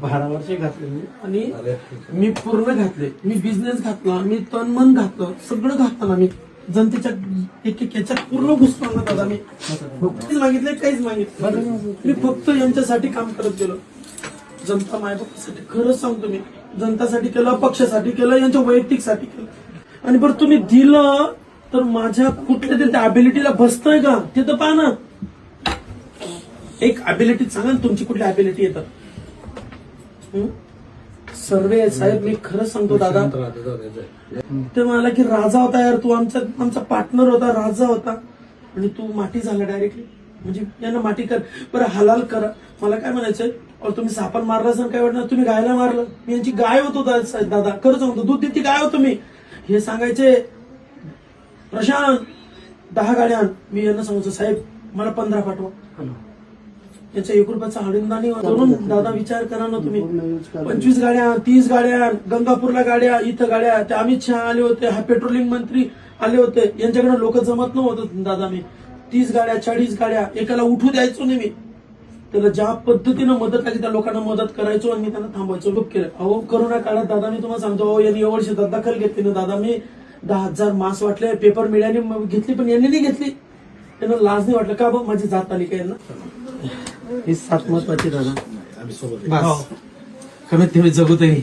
12 वर्षे घातले मी आणि मी पूर्ण घातले. मी बिझनेस घातला, मी तन मन घातलं, सगळं घातलं ना मी जनतेच्या एक एक याच्यात पूर्ण घुसतो ना दादा. मी काहीच मागितले, काहीच मागितलं. मी फक्त यांच्यासाठी काम करत गेलो, जनता मायबापासाठी. खरंच सांगतो, मी जनतासाठी केलं, पक्षासाठी केलं, यांच्या वैयक्तिकसाठी केलं. आणि बरं तुम्ही दिलं तर माझ्या कुठल्या तरी त्या अबिलिटीला बसतंय का ते तर पहा ना. एक अबिलिटी सांगा ना, तुमची कुठली अबिलिटी येतात. सर्वे साहेब, मी खरंच सांगतो दादा, ते म्हणाला की राजा होता यार तू, आमचा पार्टनर होता, राजा होता, आणि तू माटी झाला डायरेक्टली. म्हणजे यांना माटी कर बरं, हलाल करा. मला काय म्हणायचंय, तुम्ही सापण मारला असं काय वाटणार, तुम्ही गायला मारलं. मी यांची गाय होतो दादा, खरंच सांगतो, दूध देती गाय होतो मी. हे सांगायचे प्रशांत 10 गाड्या आण. मी यांना सांगायचो साहेब मला 15 पाठवा. याचा 1 रुपयाचा हळींदानी करून दादा विचार करा ना तुम्ही. 25 गाड्या, 30 गाड्या, गंगापूरला गाड्या, इथं गाड्या. ते अमित शहा आले होते, हा पेट्रोलिंग मंत्री आले होते, यांच्याकडे लोक जमत नव्हतं दादा. मी 30 गाड्या, 40 गाड्या, एकाला उठू द्यायचो नाही मी. त्याला ज्या पद्धतीनं मदत लागली त्या लोकांना मदत करायचो आणि मी त्यांना थांबवायचो. लुक केलं. अहो करोना काळात दादा मी तुम्हाला सांगतो, यांनी एवढी शेतात दखल घेतली ना दादा. मी 10,000 मास्क वाटले, पेपर मीडियाने घेतली, पण यांनी नाही घेतली. त्यांना लाज नाही वाटलं का बघ माझी जात आली काय यांना. ही 7 महत्वाची दादा. कमीत कमी जगू तरी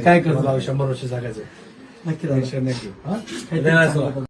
काय करतो. 100 वर्ष जगायचं नक्की दादा. नक्की.